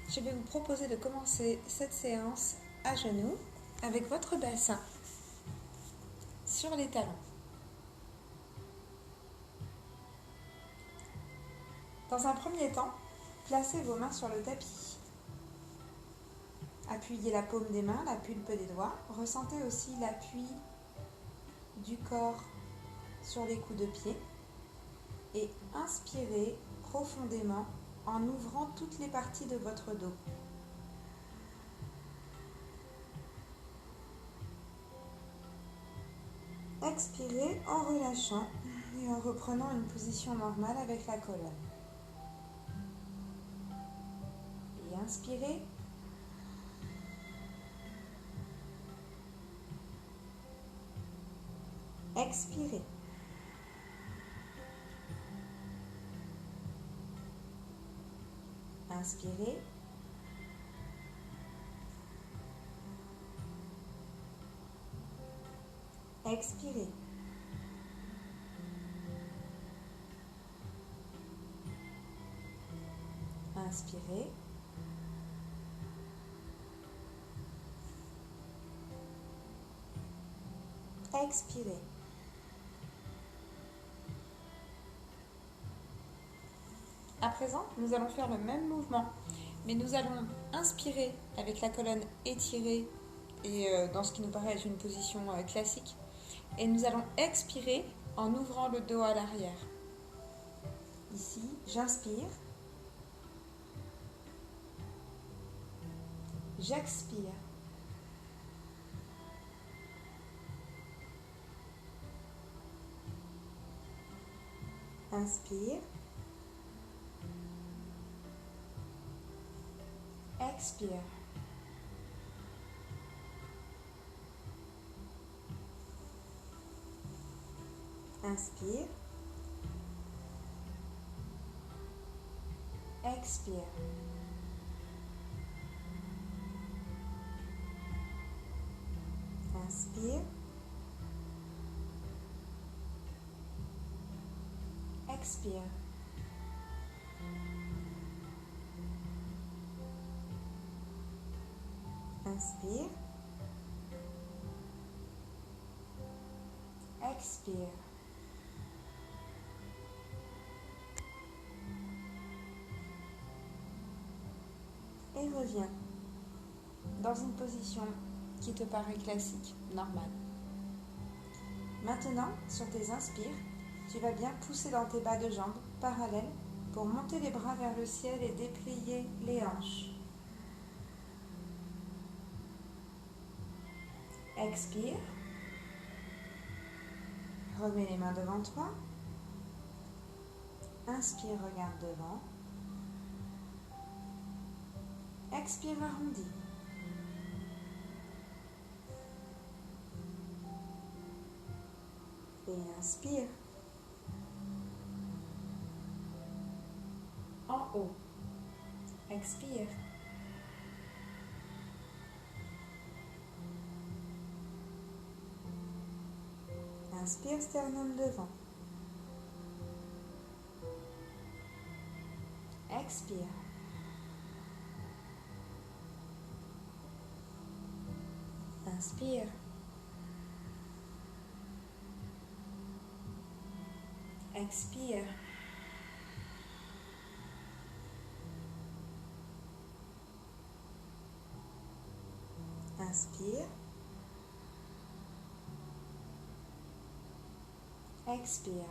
je vais vous proposer de commencer cette séance à genoux avec votre bassin sur les talons. Dans un premier temps, placez vos mains sur le tapis. Appuyez la paume des mains, la pulpe des doigts. Ressentez aussi l'appui du corps sur les coups de pied. Et inspirez profondément en ouvrant toutes les parties de votre dos. Expirez en relâchant et en reprenant une position normale avec la colonne. Et inspirez. Expirez. Inspirez. Expirez. Inspirez. Expirez. À présent, nous allons faire le même mouvement, mais nous allons inspirer avec la colonne étirée et dans ce qui nous paraît être une position classique. Et nous allons expirer en ouvrant le dos à l'arrière. Ici, j'inspire. J'expire. Inspire. Expire. Inspire. Expire. Inspire. Expire. Inspire. Expire. Et reviens dans une position qui te paraît classique, normale. Maintenant, sur tes inspires, tu vas bien pousser dans tes bas de jambes parallèles pour monter les bras vers le ciel et déplier les hanches. Expire. Remets les mains devant toi. Inspire, regarde devant. Expire, arrondis. Et inspire. En haut. Expire. Inspire, sternum devant. Expire. Inspire. Expire. Inspire. Expire.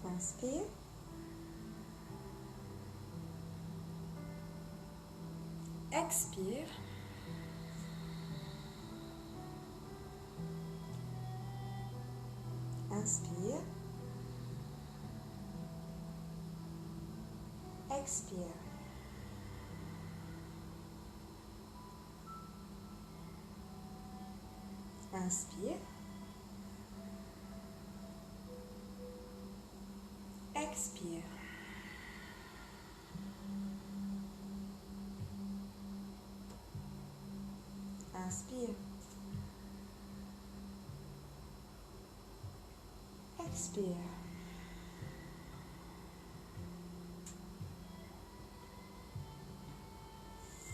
Inspire. Expire. Inspire. Expire. Inspire. Expire. Inspire. Expire.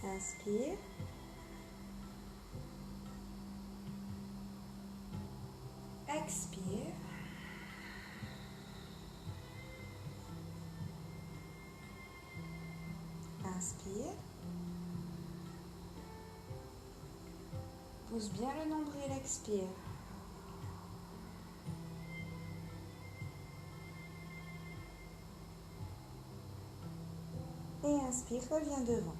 Inspire. Expire. Inspire. Pousse bien le nombril, expire. Et inspire, reviens devant.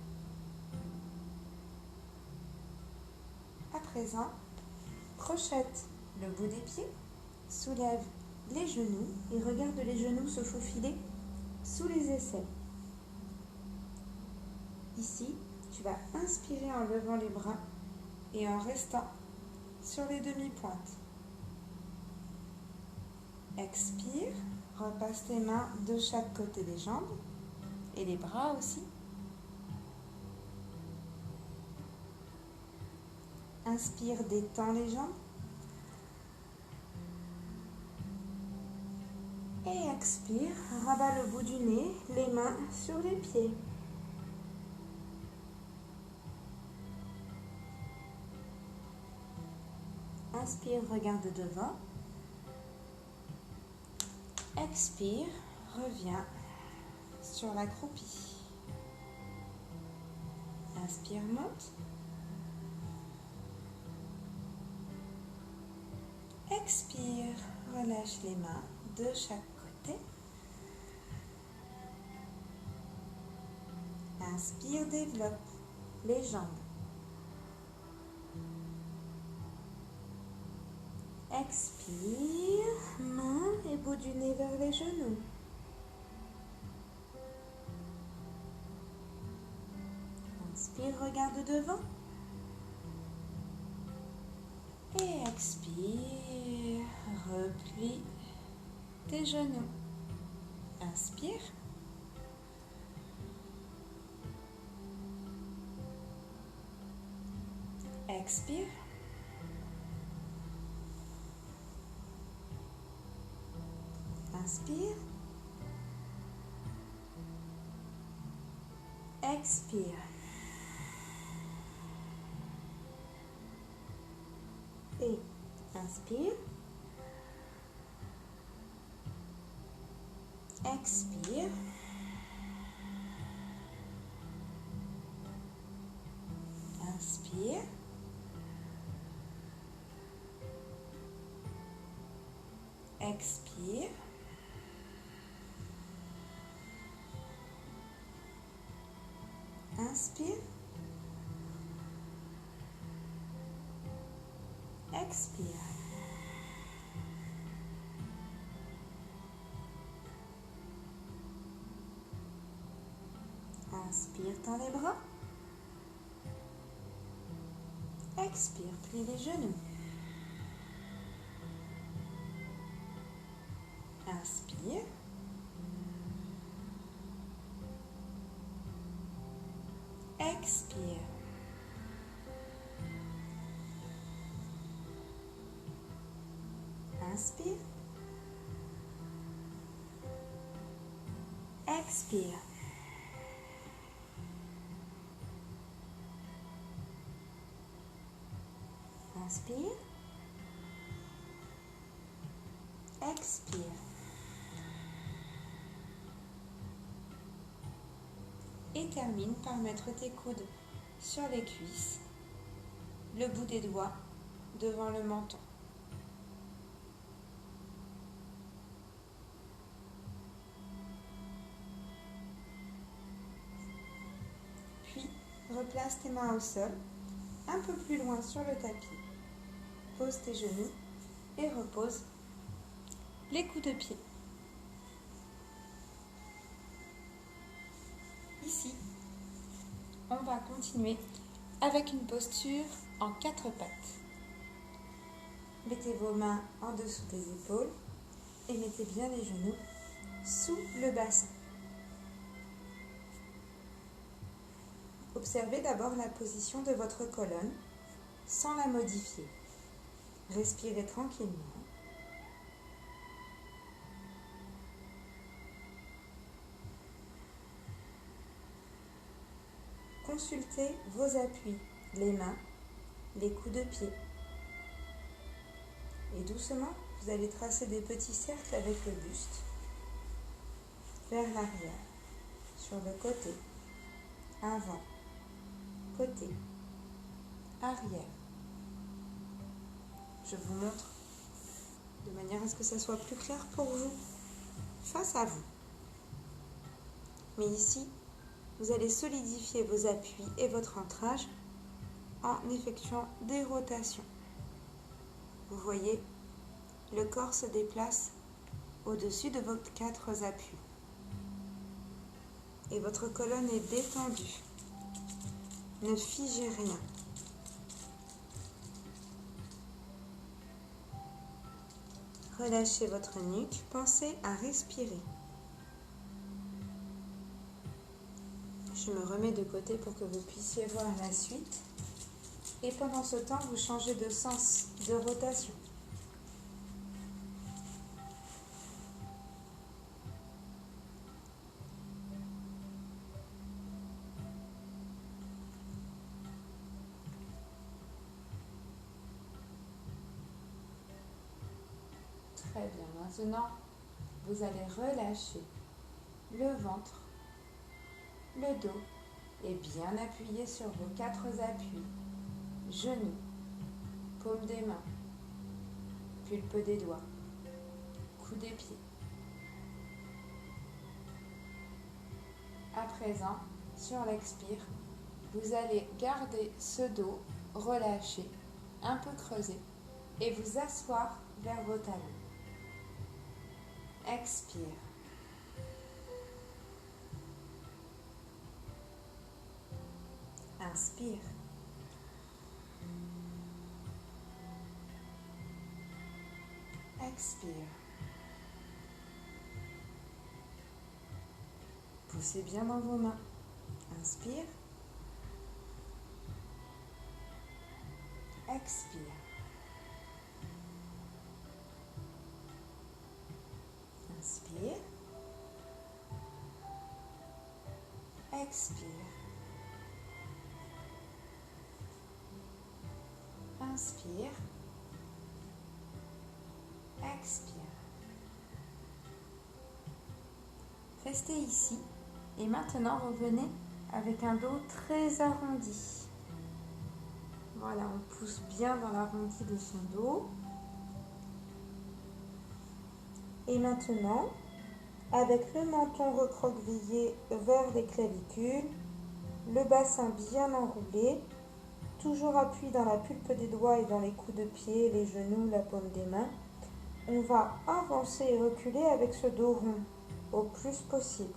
À présent, crochette le bout des pieds, soulève les genoux et regarde les genoux se faufiler sous les aisselles. Ici, tu vas inspirer en levant les bras et en restant sur les demi-pointes. Expire, repasse tes mains de chaque côté des jambes et les bras aussi. Inspire, détends les jambes. Et expire, rabat le bout du nez, les mains sur les pieds. Inspire, regarde devant. Expire, reviens sur l'accroupi. Inspire, monte. Expire, relâche les mains de chaque côté. Inspire, développe les jambes. Expire, main et bout du nez vers les genoux. Inspire, regarde devant. Et expire, replie tes genoux. Inspire. Expire. Inspire. Expire. Et inspire. Expire. Inspire. Expire. Inspire. Expire. Inspire, tends les bras. Expire, plie les genoux. Inspire. Expire. Inspire. Expire. Inspire. Expire. Et termine par mettre tes coudes sur les cuisses, le bout des doigts devant le menton. Puis, replace tes mains au sol, un peu plus loin sur le tapis. Pose tes genoux et repose les coups de pied. Ici, on va continuer avec une posture en 4 pattes. Mettez vos mains en dessous des épaules et mettez bien les genoux sous le bassin. Observez d'abord la position de votre colonne sans la modifier. Respirez tranquillement. consulter vos appuis, les mains, les coups de pied. Et doucement, vous allez tracer des petits cercles avec le buste vers l'arrière, sur le côté, avant, côté, arrière. Je vous montre de manière à ce que ça soit plus clair pour vous, face à vous. Mais ici, vous allez solidifier vos appuis et votre ancrage en effectuant des rotations. Vous voyez, le corps se déplace au-dessus de vos 4 appuis. Et votre colonne est détendue. Ne figez rien. Relâchez votre nuque, pensez à respirer. Je me remets de côté pour que vous puissiez voir la suite. Et pendant ce temps, vous changez de sens, de rotation. Très bien. Maintenant, vous allez relâcher le ventre, le dos et bien appuyer sur vos 4 appuis. Genoux, paume des mains, pulpe des doigts, coude des pieds. À présent, sur l'expire, vous allez garder ce dos relâché, un peu creusé, et vous asseoir vers vos talons. Expire. Inspire. Expire. Poussez bien dans vos mains. Inspire. Expire. Inspire. Expire. Inspire. Expire. Restez ici et maintenant revenez avec un dos très arrondi. Voilà, on pousse bien dans l'arrondi de son dos. Et maintenant, avec le menton recroquevillé vers les clavicules, le bassin bien enroulé, toujours appuyé dans la pulpe des doigts et dans les coups de pied, les genoux, la paume des mains, on va avancer et reculer avec ce dos rond au plus possible.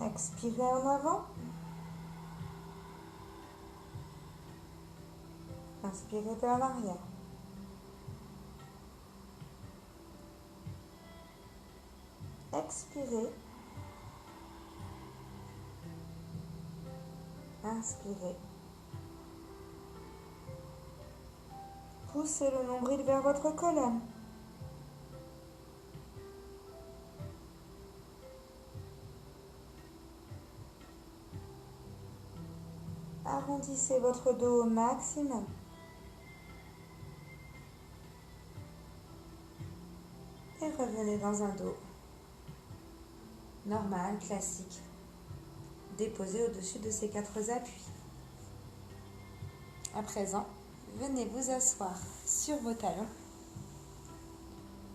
Expirez en avant. Inspirez vers l'arrière. Expirez. Inspirez. Poussez le nombril vers votre colonne. Arrondissez votre dos au maximum. Et revenez dans un dos normal, classique, déposé au-dessus de ces 4 appuis. À présent, venez vous asseoir sur vos talons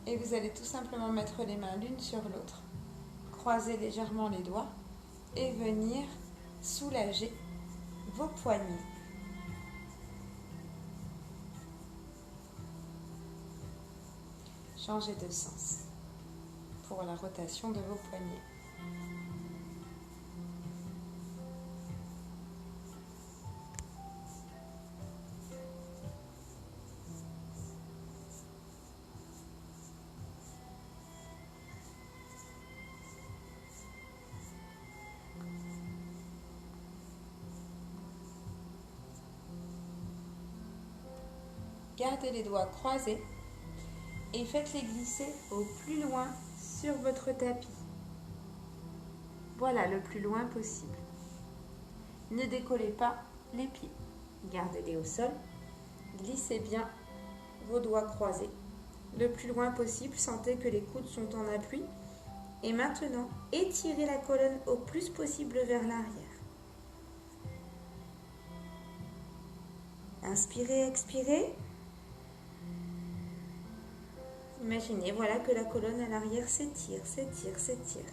et vous allez tout simplement mettre les mains l'une sur l'autre, croiser légèrement les doigts et venir soulager vos poignets. Changez de sens pour la rotation de vos poignets. Gardez les doigts croisés et faites-les glisser au plus loin sur votre tapis. Voilà, le plus loin possible. Ne décollez pas les pieds. Gardez-les au sol. Glissez bien vos doigts croisés. Le plus loin possible, sentez que les coudes sont en appui. Et maintenant, étirez la colonne au plus possible vers l'arrière. Inspirez, expirez. Imaginez, voilà que la colonne à l'arrière s'étire, s'étire, s'étire.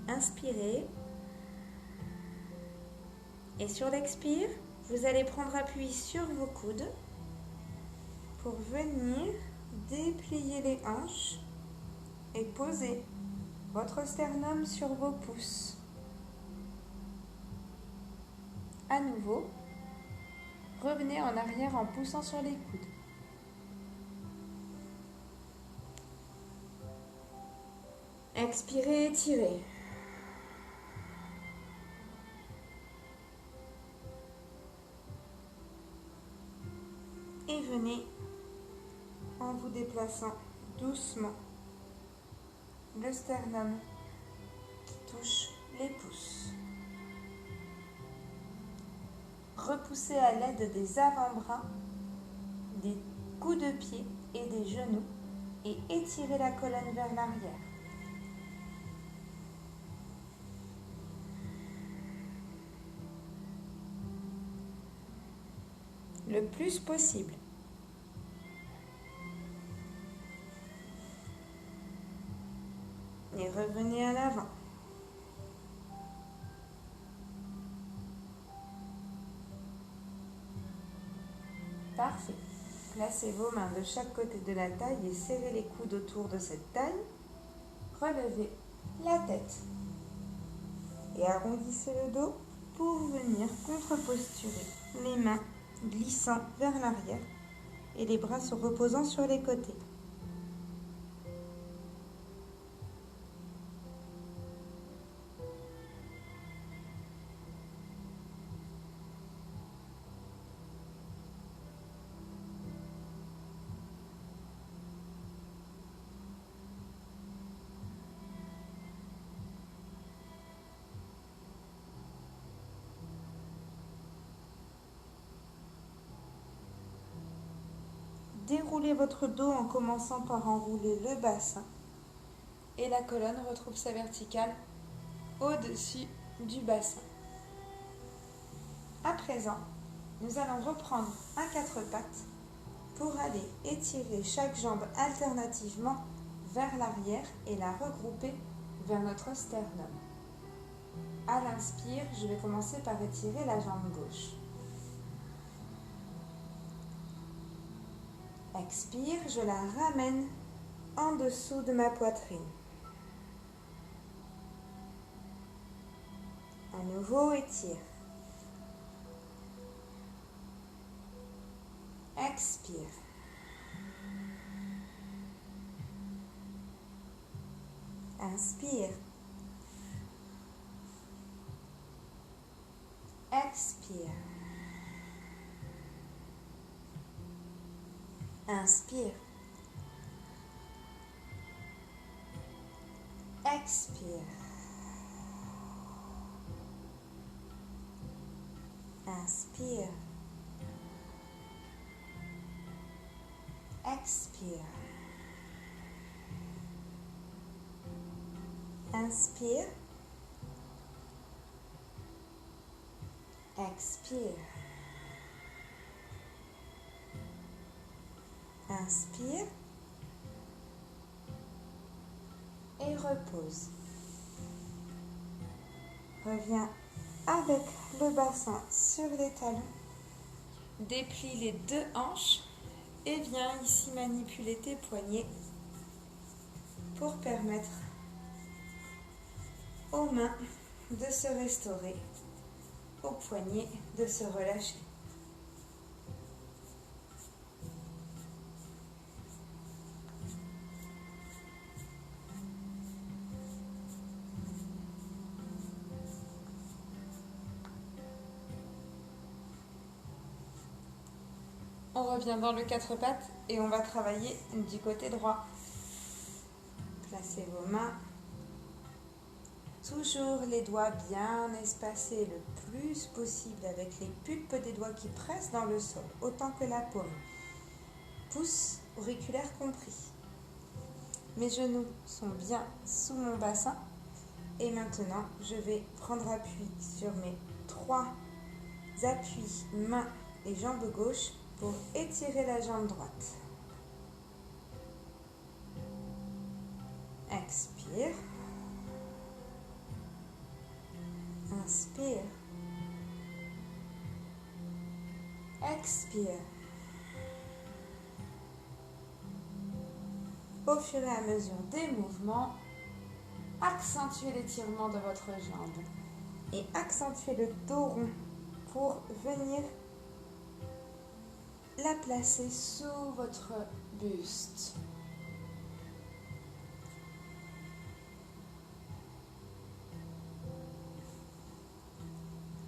Inspirez. Et sur l'expire, vous allez prendre appui sur vos coudes pour venir déplier les hanches et poser votre sternum sur vos pouces. À nouveau, revenez en arrière en poussant sur les coudes. Expirez, étirez. Et venez en vous déplaçant doucement le sternum qui touche les pouces. Repoussez à l'aide des avant-bras, des coups de pied et des genoux et étirez la colonne vers l'arrière. Le plus possible. Et revenez à l'avant. Parfait. Placez vos mains de chaque côté de la taille et serrez les coudes autour de cette taille. Relevez la tête. Et arrondissez le dos pour venir contre-posturer. Les mains glissant vers l'arrière et les bras se reposant sur les côtés. Déroulez votre dos en commençant par enrouler le bassin et la colonne retrouve sa verticale au-dessus du bassin. À présent, nous allons reprendre à quatre pattes pour aller étirer chaque jambe alternativement vers l'arrière et la regrouper vers notre sternum. À l'inspire, je vais commencer par étirer la jambe gauche. Expire, je la ramène en dessous de ma poitrine. À nouveau, étire. Expire. Inspire. Expire. Inspire. Expire. Inspire. Expire. Inspire. Expire. Inspire. Et repose. Reviens avec le bassin sur les talons. Déplie les deux hanches et viens ici manipuler tes poignets pour permettre aux mains de se restaurer, aux poignets de se relâcher. On revient dans le quatre pattes et on va travailler du côté droit. Placez vos mains. Toujours les doigts bien espacés le plus possible avec les pulpes des doigts qui pressent dans le sol, autant que la paume. Pouce auriculaire compris. Mes genoux sont bien sous mon bassin. Et maintenant, je vais prendre appui sur mes 3 appuis, main et jambe gauche pour étirer la jambe droite. Expire. Inspire. Expire. Au fur et à mesure des mouvements, accentuez l'étirement de votre jambe et accentuez le dos rond pour venir la placer sous votre buste.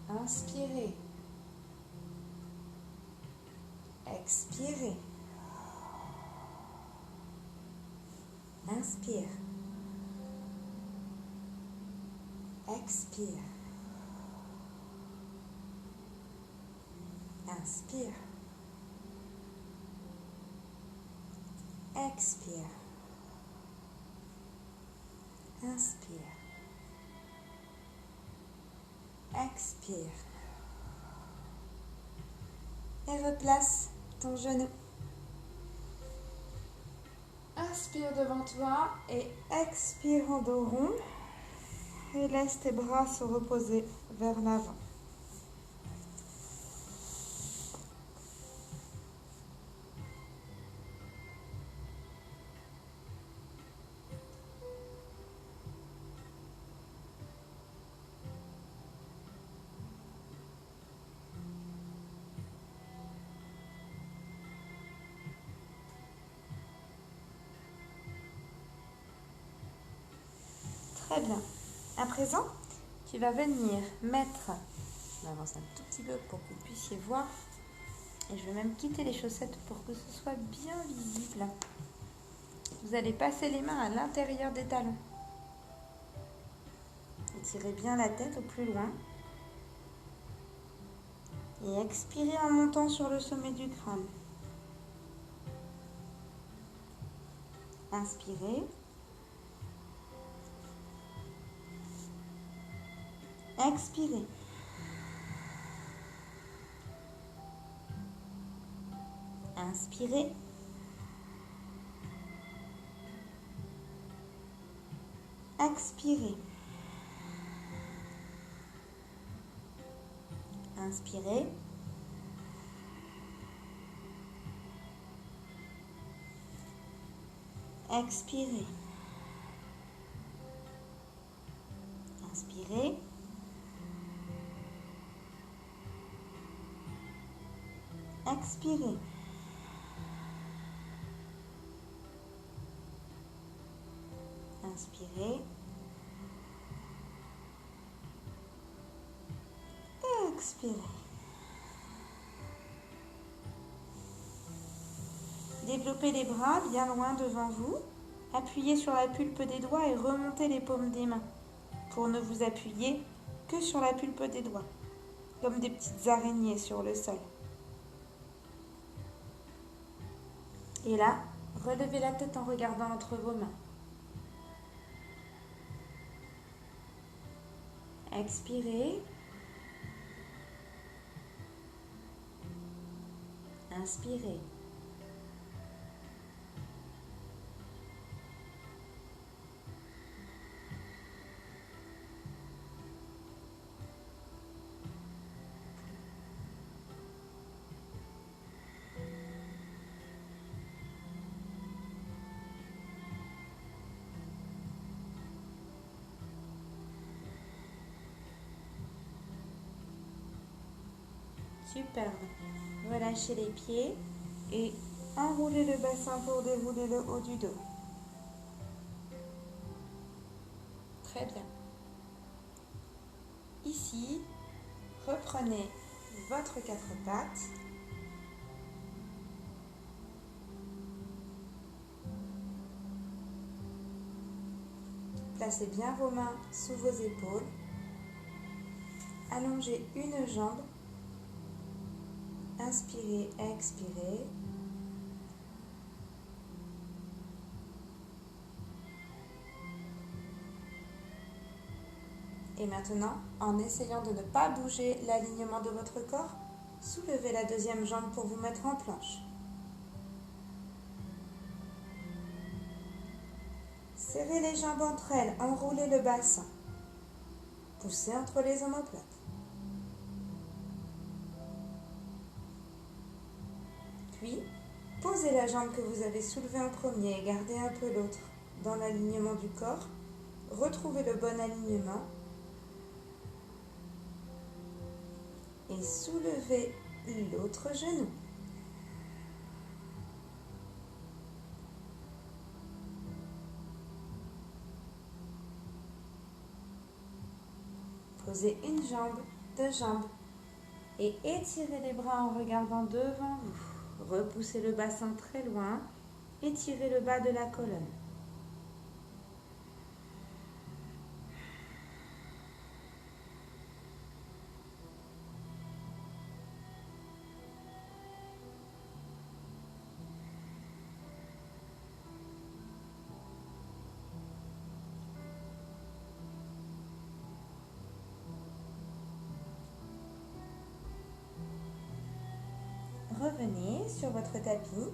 Inspirez. Expirez. Inspire. Expire. Inspire. Expire. Inspire. Expire. Et replace ton genou. Inspire devant toi et expire en dos rond. Et laisse tes bras se reposer vers l'avant. Très bien. À présent, tu vas venir mettre, on avance un tout petit peu pour que vous puissiez voir, et je vais même quitter les chaussettes pour que ce soit bien visible. Vous allez passer les mains à l'intérieur des talons. Étirez bien la tête au plus loin. Et expirez en montant sur le sommet du crâne. Inspirez. Expirez. Inspirez. Expirez. Inspirez. Expirez. Inspirez. Expirez. Inspirez. Expirez. Développez les bras bien loin devant vous. Appuyez sur la pulpe des doigts et remontez les paumes des mains pour ne vous appuyer que sur la pulpe des doigts, comme des petites araignées sur le sol. Et là, relevez la tête en regardant entre vos mains. Expirez. Inspirez. Superbe. Relâchez les pieds et enroulez le bassin pour dérouler le haut du dos. Très bien. Ici, reprenez votre quatre pattes Placez bien vos mains sous vos épaules. Allongez une jambe. Inspirez, expirez. Et maintenant, en essayant de ne pas bouger l'alignement de votre corps, soulevez la deuxième jambe pour vous mettre en planche. Serrez les jambes entre elles, enroulez le bassin. Poussez entre les omoplates. Puis, posez la jambe que vous avez soulevée en premier et gardez un peu l'autre dans l'alignement du corps. Retrouvez le bon alignement. Et soulevez l'autre genou. Posez une jambe, deux jambes et étirez les bras en regardant devant vous. Repoussez le bassin très loin, étirez le bas de la colonne. Revenez sur votre tapis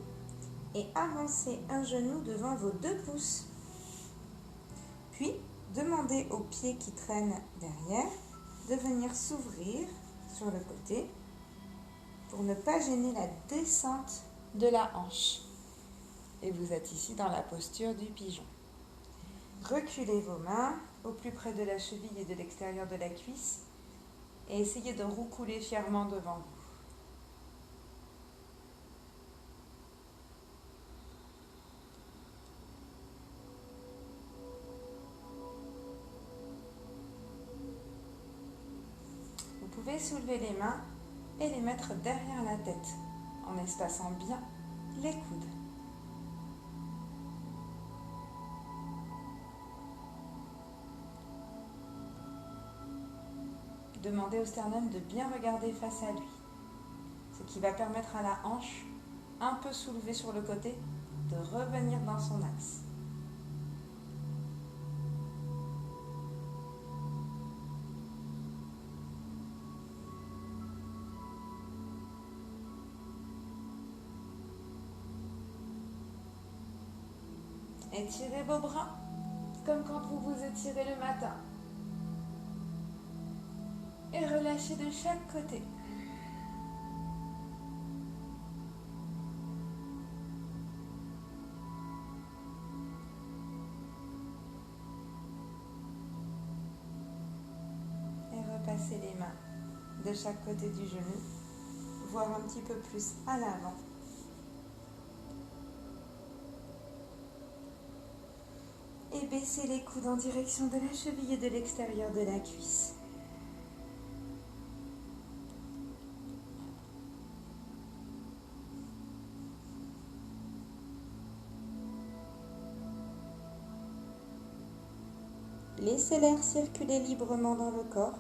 et avancez un genou devant vos 2 pouces. Puis, demandez aux pieds qui traînent derrière de venir s'ouvrir sur le côté pour ne pas gêner la descente de la hanche. Et vous êtes ici dans la posture du pigeon. Reculez vos mains au plus près de la cheville et de l'extérieur de la cuisse et essayez de roucouler fièrement devant vous. Vous pouvez soulever les mains et les mettre derrière la tête en espaçant bien les coudes. Demandez au sternum de bien regarder face à lui, ce qui va permettre à la hanche, un peu soulevée sur le côté, de revenir dans son axe. Étirez vos bras, comme quand vous vous étirez le matin. Et relâchez de chaque côté. Et repassez les mains de chaque côté du genou, voire un petit peu plus à l'avant. Et baissez les coudes en direction de la cheville et de l'extérieur de la cuisse. Laissez l'air circuler librement dans le corps.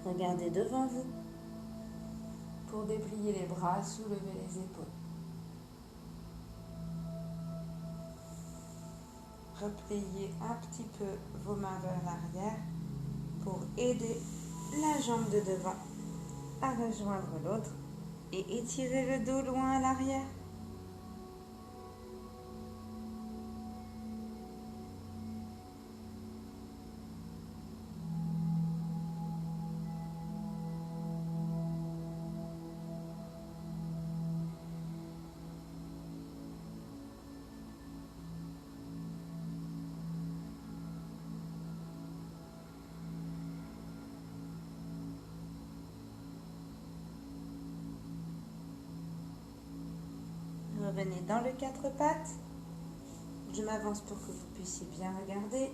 Regardez devant vous pour déplier les bras, soulever les épaules. Repliez un petit peu vos mains vers l'arrière pour aider la jambe de devant à rejoindre l'autre et étirez le dos loin à l'arrière. Revenez dans le 4 pattes. Je m'avance pour que vous puissiez bien regarder.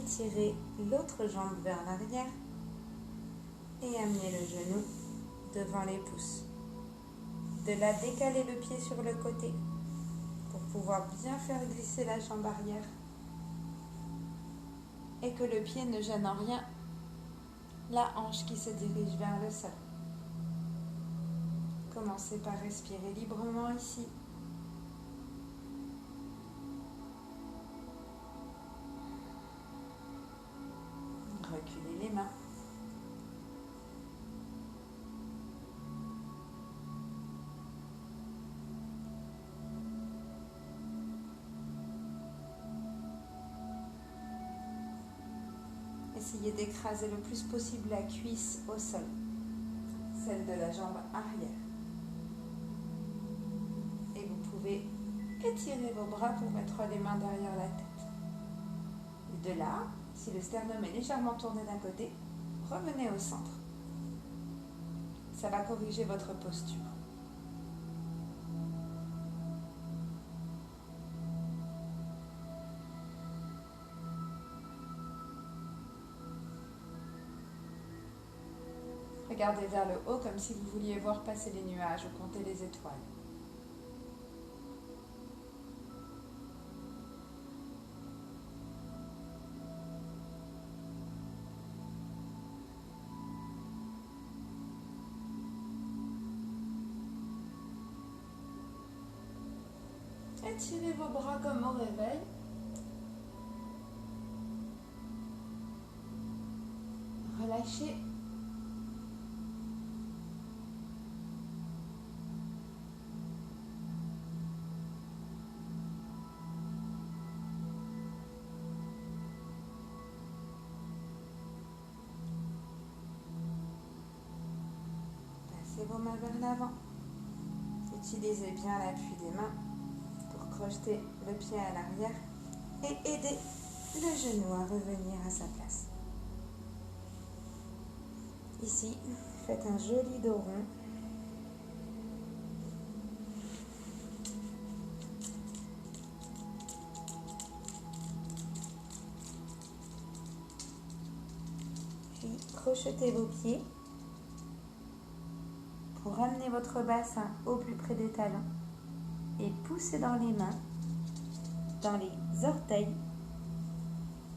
étirez l'autre jambe vers l'arrière et amenez le genou devant les pouces. De là, décalez le pied sur le côté pour pouvoir bien faire glisser la jambe arrière et que le pied ne gêne en rien la hanche qui se dirige vers le sol. Commencez par respirer librement ici. Reculez les mains. Essayez d'écraser le plus possible la cuisse au sol, celle de la jambe arrière. Et vous pouvez étirer vos bras pour mettre les mains derrière la tête. Et de là, si le sternum est légèrement tourné d'un côté, revenez au centre. Ça va corriger votre posture. Regardez vers le haut comme si vous vouliez voir passer les nuages ou compter les étoiles. Étirez vos bras comme au réveil. Relâchez. Passez vos mains vers l'avant. Utilisez bien l'appui des mains pour crocheter le pied à l'arrière et aider le genou à revenir à sa place. Ici, faites un joli dos rond. Puis, crochetez vos pieds pour ramener votre bassin au plus près des talons et poussez dans les mains, dans les orteils,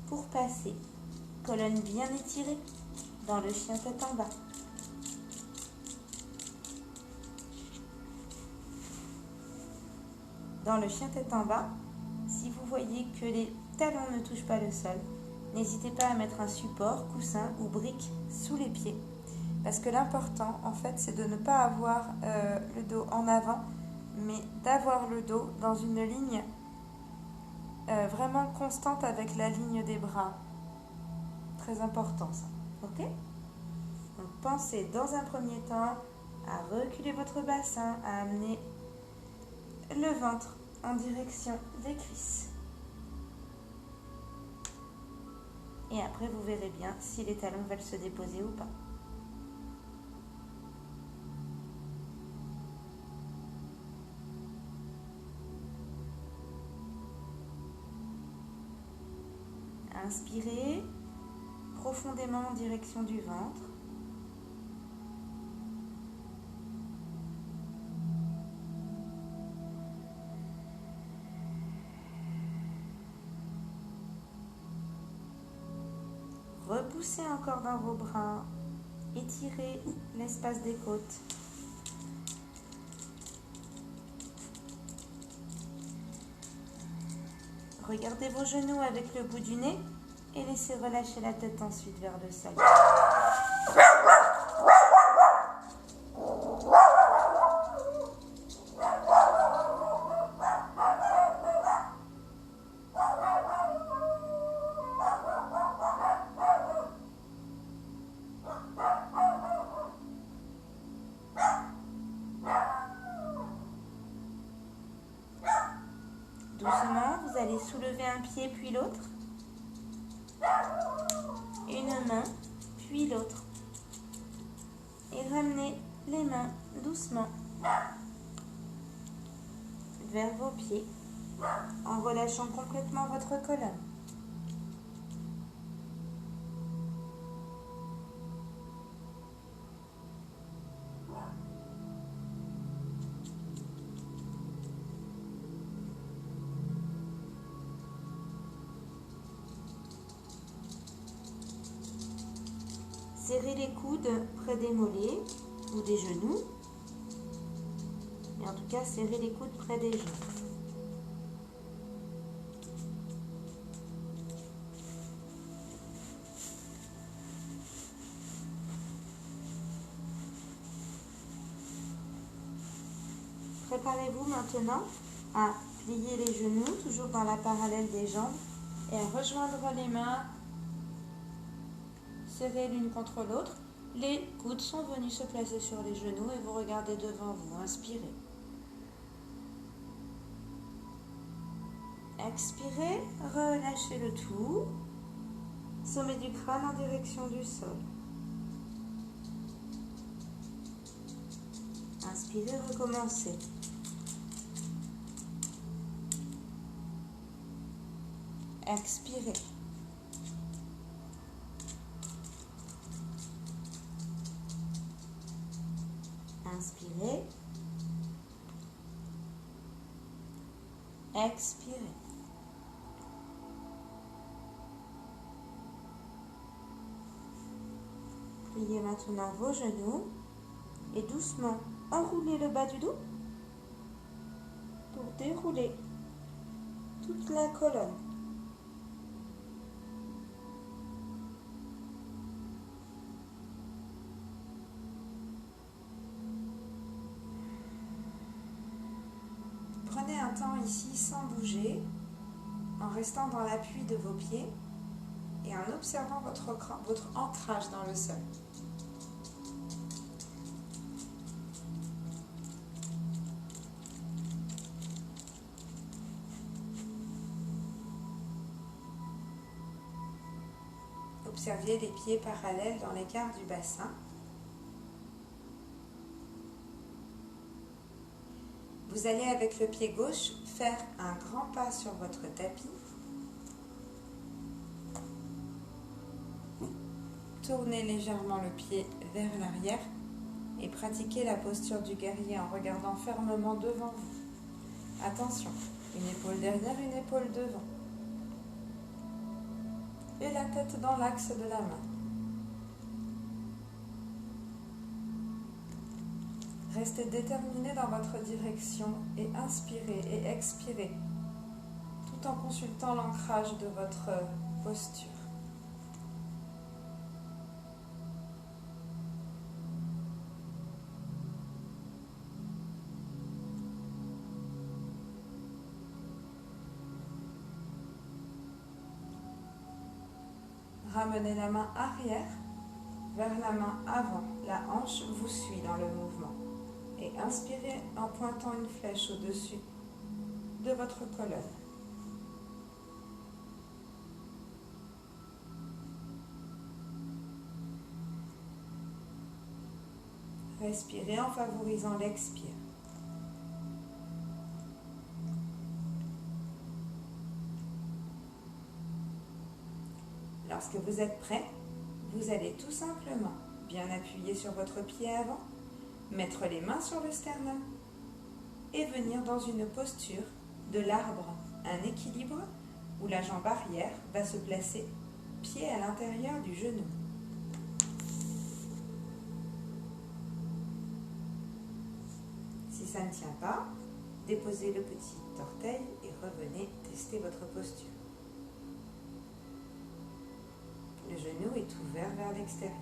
pour passer, colonne bien étirée, dans le chien tête en bas. Dans le chien tête en bas, si vous voyez que les talons ne touchent pas le sol, n'hésitez pas à mettre un support, coussin ou brique sous les pieds. Parce que l'important, en fait, c'est de ne pas avoir le dos en avant, mais d'avoir le dos dans une ligne vraiment constante avec la ligne des bras. Très important, ça. Ok ? Donc, pensez dans un premier temps à reculer votre bassin, à amener le ventre en direction des cuisses. Et après, vous verrez bien si les talons veulent se déposer ou pas. Inspirez profondément en direction du ventre. Repoussez encore dans vos bras. Étirez l'espace des côtes. Regardez vos genoux avec le bout du nez et laissez relâcher la tête ensuite vers le sol. Doucement, vous allez soulever un pied puis l'autre. Une main, puis l'autre. Et ramenez les mains doucement vers vos pieds en relâchant complètement votre colonne. serrez les coudes près des mollets ou des genoux. Et en tout cas, serrez les coudes près des genoux. Préparez-vous maintenant à plier les genoux, toujours dans la parallèle des jambes, et à rejoindre les mains serrées l'une contre l'autre. Les coudes sont venus se placer sur les genoux et vous regardez devant vous. Inspirez. Expirez, relâchez le tout. Sommet du crâne en direction du sol. Inspirez, recommencez. Expirez. Inspirez. Expirez. Pliez maintenant vos genoux et doucement enroulez le bas du dos pour dérouler toute la colonne. Prenez un temps ici sans bouger, en restant dans l'appui de vos pieds et en observant votre ancrage dans le sol. Observez les pieds parallèles dans l'écart du bassin. Vous allez avec le pied gauche faire un grand pas sur votre tapis. Tournez légèrement le pied vers l'arrière et pratiquez la posture du guerrier en regardant fermement devant vous. Attention, une épaule derrière, une épaule devant. Et la tête dans l'axe de la main. Restez déterminé dans votre direction et inspirez et expirez tout en consultant l'ancrage de votre posture. Ramenez la main arrière vers la main avant. La hanche vous suit dans le mouvement. Et inspirez en pointant une flèche au-dessus de votre colonne. Respirez en favorisant l'expire. Lorsque vous êtes prêt, vous allez tout simplement bien appuyer sur votre pied avant, mettre les mains sur le sternum et venir dans une posture de l'arbre, un équilibre où la jambe arrière va se placer pied à l'intérieur du genou. Si ça ne tient pas, déposez le petit orteil et revenez tester votre posture. Le genou est ouvert vers l'extérieur.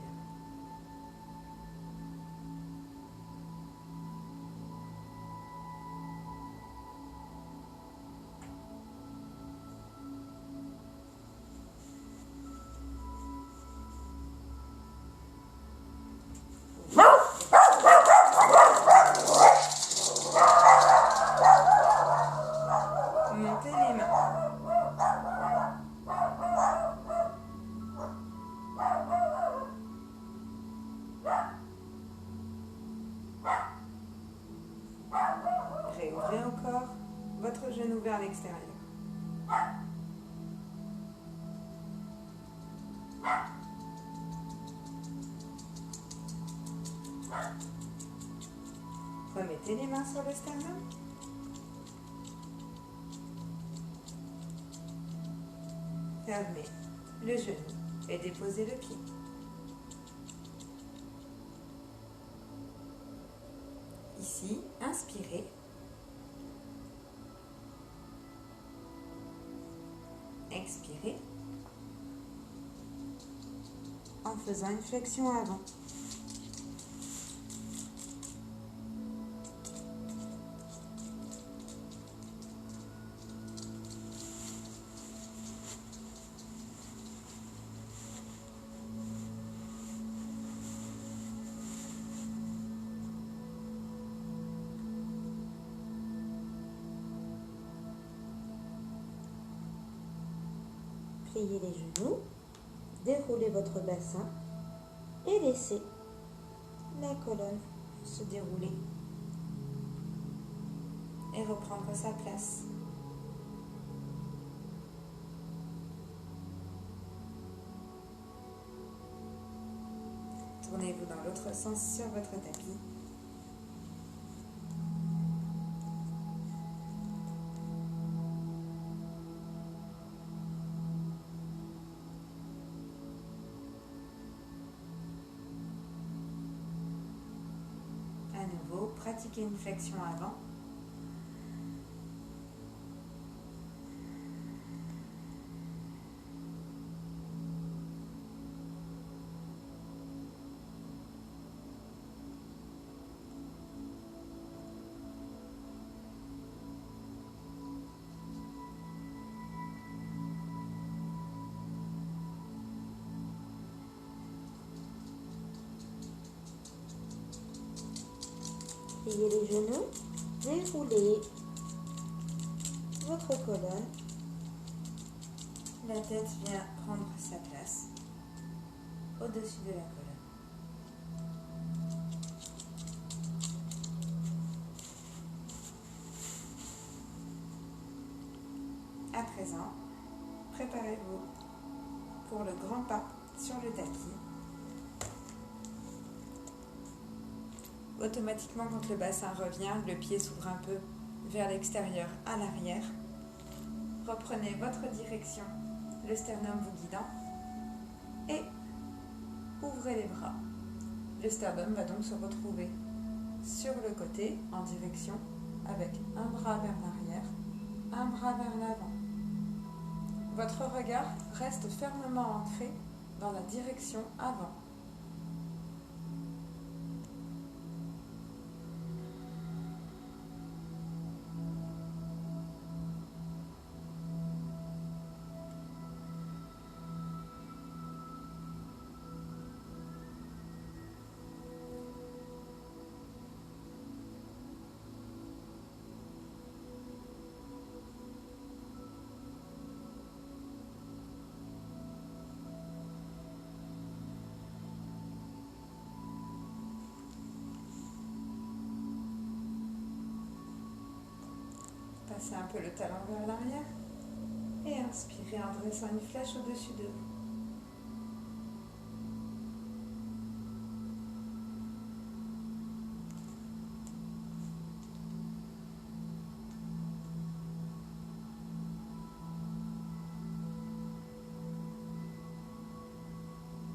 Montez les mains. Réouvrez encore votre genou vers l'extérieur. Remettez les mains sur le sternum. Fermez le genou et déposez le pied. ici, inspirez. Expirez. En faisant une flexion avant. Pliez les genoux, déroulez votre bassin et laissez la colonne se dérouler Et reprendre sa place. Tournez-vous dans l'autre sens sur votre tapis. À nouveau, pratiquez une flexion avant. Pliez les genoux, déroulez votre colonne. La tête vient prendre sa place au-dessus de la colonne. À présent, préparez-vous pour le grand pas sur le tapis. Automatiquement, quand le bassin revient, le pied s'ouvre un peu vers l'extérieur, à l'arrière. Reprenez votre direction, le sternum vous guidant, et ouvrez les bras. Le sternum va donc se retrouver sur le côté, en direction, avec un bras vers l'arrière, un bras vers l'avant. Votre regard reste fermement ancré dans la direction avant. Passez un peu le talon vers l'arrière et inspirez en dressant une flèche au-dessus de vous.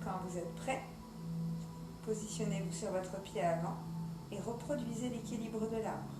Quand vous êtes prêt, positionnez-vous sur votre pied avant et reproduisez l'équilibre de l'arbre.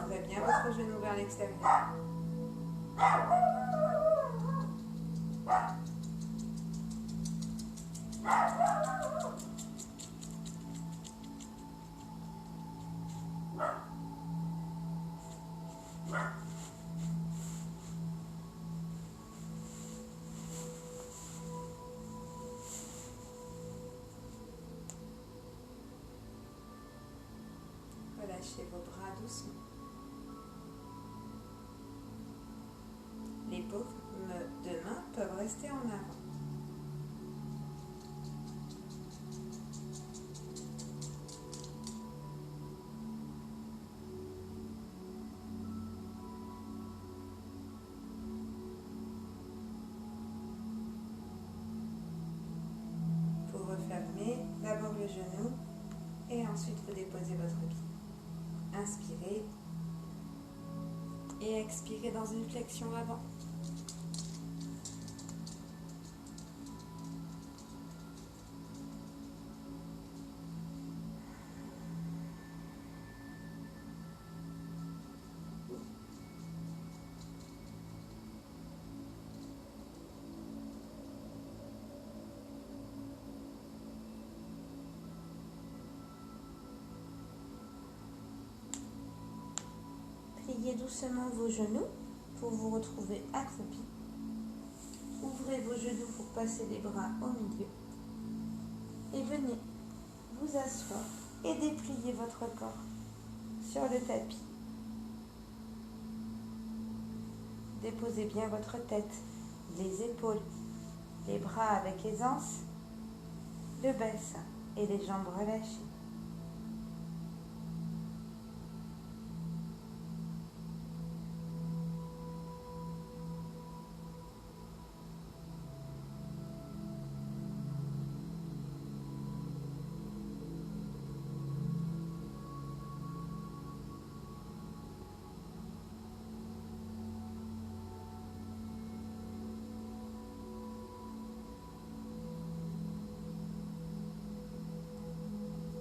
Ouvrez bien votre genou vers l'extérieur. relâchez vos bras doucement. Les paumes de main peuvent rester en avant. Vous refermez d'abord le genou et ensuite vous déposez votre pied. Inspirez et expirez dans une flexion avant. Pliez doucement vos genoux pour vous retrouver accroupi. Ouvrez vos genoux pour passer les bras au milieu. Et venez vous asseoir et déplier votre corps sur le tapis. Déposez bien votre tête, les épaules, les bras avec aisance, le bassin et les jambes relâchées.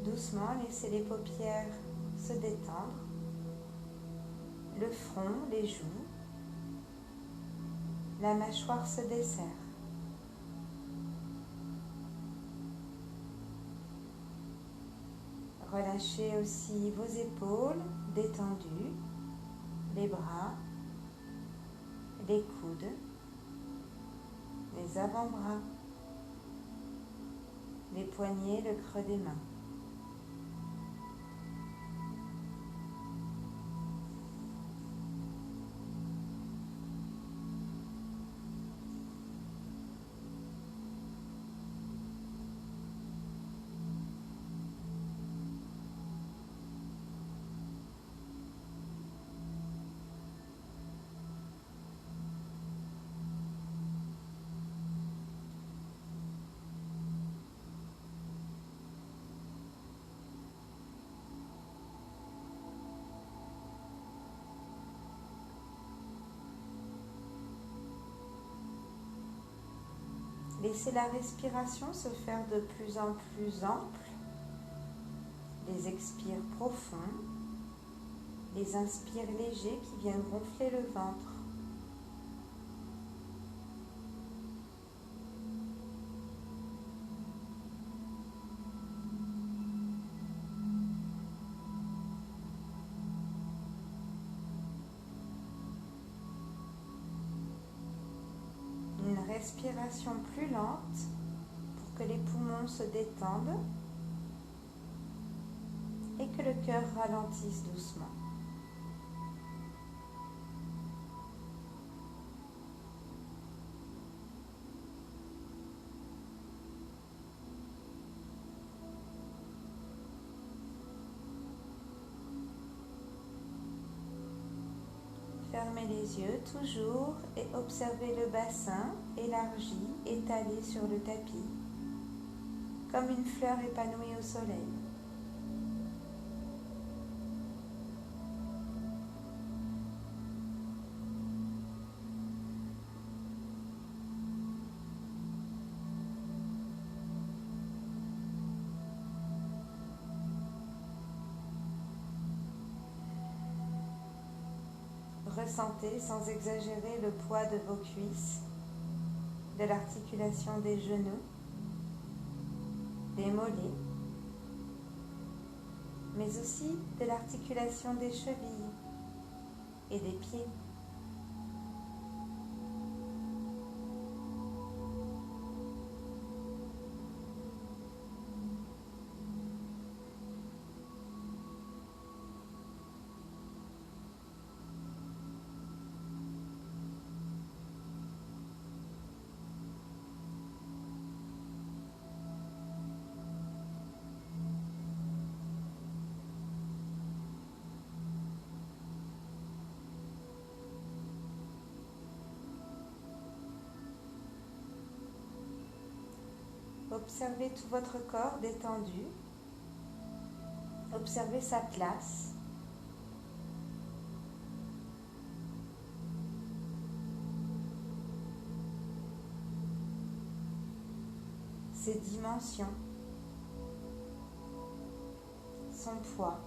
Doucement, laissez les paupières se détendre, le front, les joues, la mâchoire se desserre. Relâchez aussi vos épaules détendues, les bras, les coudes, les avant-bras, les poignets, le creux des mains. Laissez la respiration se faire de plus en plus ample. Les expires profonds, les inspires légers qui viennent gonfler le ventre. Une respiration plus lente pour que les poumons se détendent et que le cœur ralentisse doucement. Fermez les yeux toujours et observez le bassin élargi, étalé sur le tapis, comme une fleur épanouie au soleil. Ressentez sans exagérer le poids de vos cuisses, de l'articulation des genoux, des mollets, mais aussi de l'articulation des chevilles et des pieds. Observez tout votre corps détendu. Observez sa place. Ses dimensions, son poids.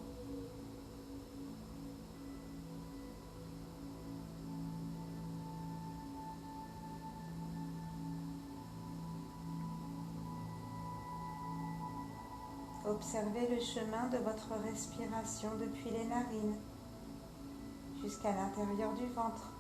Observez le chemin de votre respiration depuis les narines jusqu'à l'intérieur du ventre.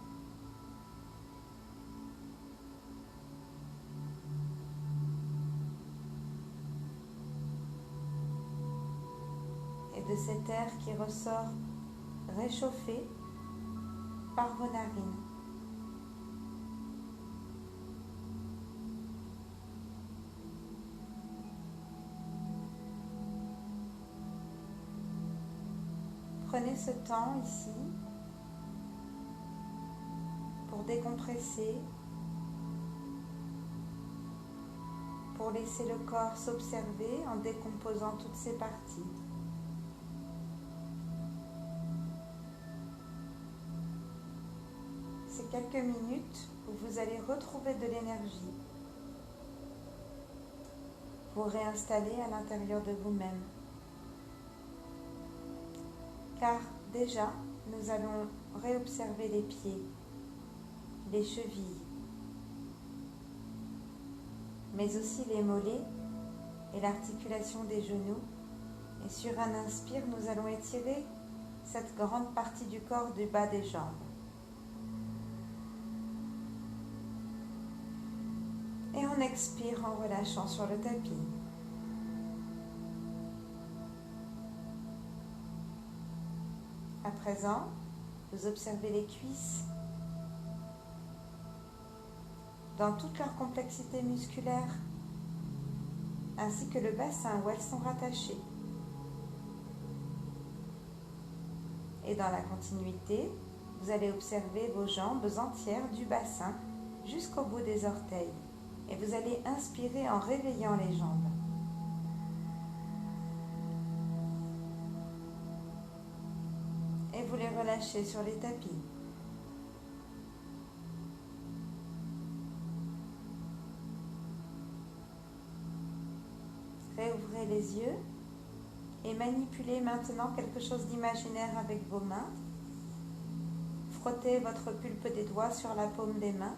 Et de cet air qui ressort réchauffé par vos narines. Prenez ce temps ici pour décompresser, pour laisser le corps s'observer en décomposant toutes ses parties. Ces quelques minutes où vous allez retrouver de l'énergie, vous réinstaller à l'intérieur de vous-même. Car déjà, nous allons réobserver les pieds, les chevilles, mais aussi les mollets et l'articulation des genoux. Et sur un inspire, nous allons étirer cette grande partie du corps du bas des jambes. Et on expire en relâchant sur le tapis. À présent, vous observez les cuisses dans toute leur complexité musculaire, ainsi que le bassin où elles sont rattachées. Et dans la continuité, vous allez observer vos jambes entières du bassin jusqu'au bout des orteils. Et vous allez inspirer en réveillant les jambes. Et vous les relâchez sur les tapis. Réouvrez les yeux et manipulez maintenant quelque chose d'imaginaire avec vos mains. Frottez votre pulpe des doigts sur la paume des mains.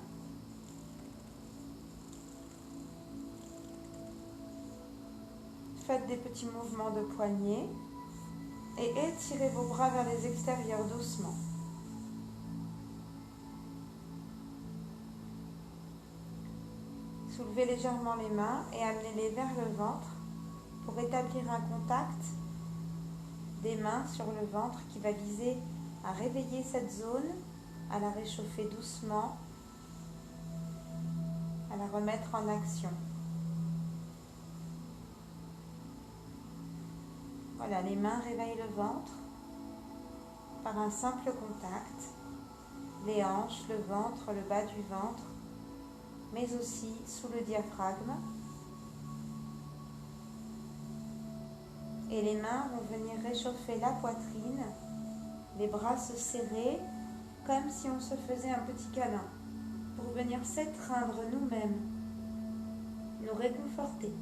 Faites des petits mouvements de poignets et étirez vos bras vers les extérieurs doucement. Soulevez légèrement les mains et amenez-les vers le ventre pour établir un contact des mains sur le ventre qui va viser à réveiller cette zone, à la réchauffer doucement, à la remettre en action. Voilà, les mains réveillent le ventre par un simple contact, les hanches, le ventre, le bas du ventre, mais aussi sous le diaphragme. Et les mains vont venir réchauffer la poitrine, les bras se serrer comme si on se faisait un petit câlin pour venir s'étreindre nous-mêmes, nous réconforter.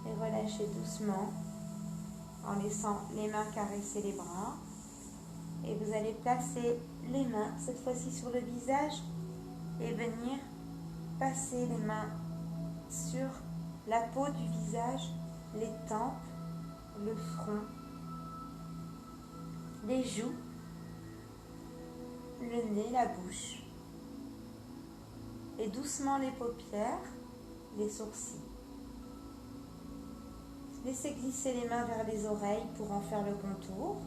Et relâchez doucement en laissant les mains caresser les bras. Et vous allez placer les mains, cette fois-ci sur le visage, et venir passer les mains sur la peau du visage, les tempes, le front, les joues, le nez, la bouche. Et doucement les paupières, les sourcils. Laissez glisser les mains vers les oreilles pour en faire le contour.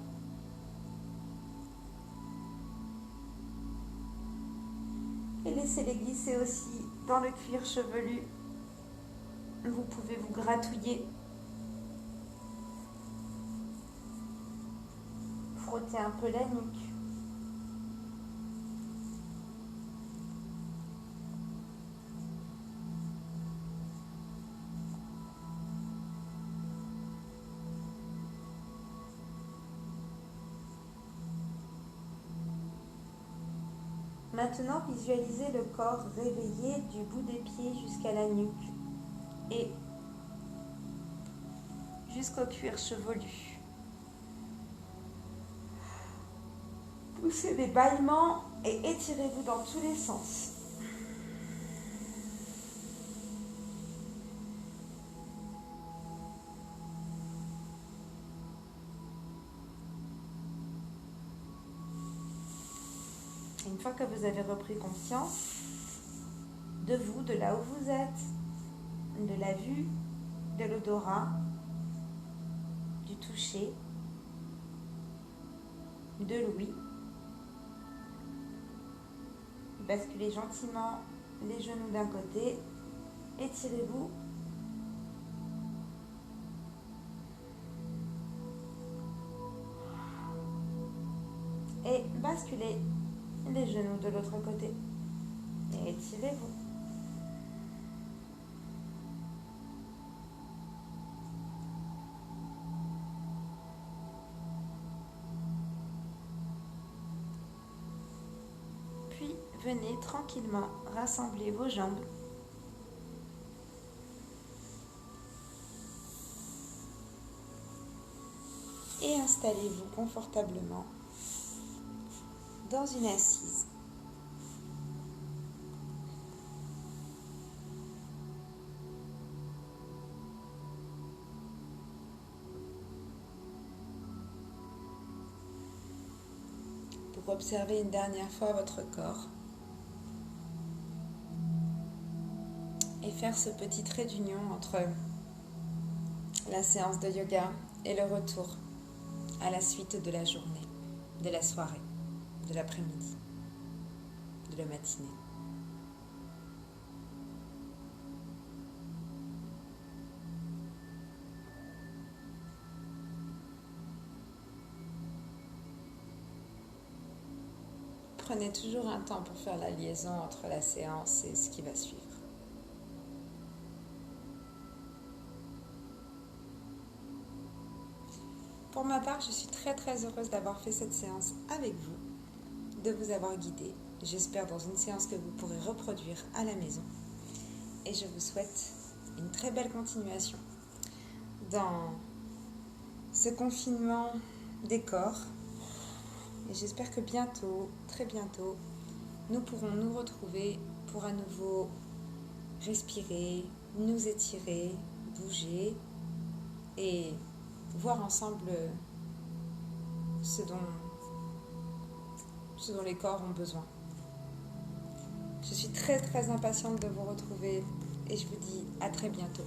Et laissez-les glisser aussi dans le cuir chevelu. Vous pouvez vous gratouiller. Frotter un peu la nuque. Maintenant, visualisez le corps réveillé du bout des pieds jusqu'à la nuque et jusqu'au cuir chevelu. Poussez des bâillements et étirez-vous dans tous les sens. Une fois que vous avez repris conscience de vous, de là où vous êtes, de la vue, de l'odorat, du toucher, de l'ouïe, basculez gentiment les genoux d'un côté, étirez-vous. Et basculez les genoux de l'autre côté. Et étirez-vous. Puis venez tranquillement rassembler vos jambes. Et installez-vous confortablement dans une assise. Pour observer une dernière fois votre corps et faire ce petit trait d'union entre la séance de yoga et le retour à la suite de la journée, de la soirée, de l'après-midi, de la matinée. Prenez toujours un temps pour faire la liaison entre la séance et ce qui va suivre. Pour ma part, je suis très heureuse d'avoir fait cette séance avec vous, de vous avoir guidé. J'espère dans une séance que vous pourrez reproduire à la maison. Et je vous souhaite une très belle continuation dans ce confinement des corps. Et j'espère que bientôt, très bientôt, nous pourrons nous retrouver pour à nouveau respirer, nous étirer, bouger et voir ensemble ce dont les corps ont besoin. Je suis très impatiente de vous retrouver et je vous dis à très bientôt.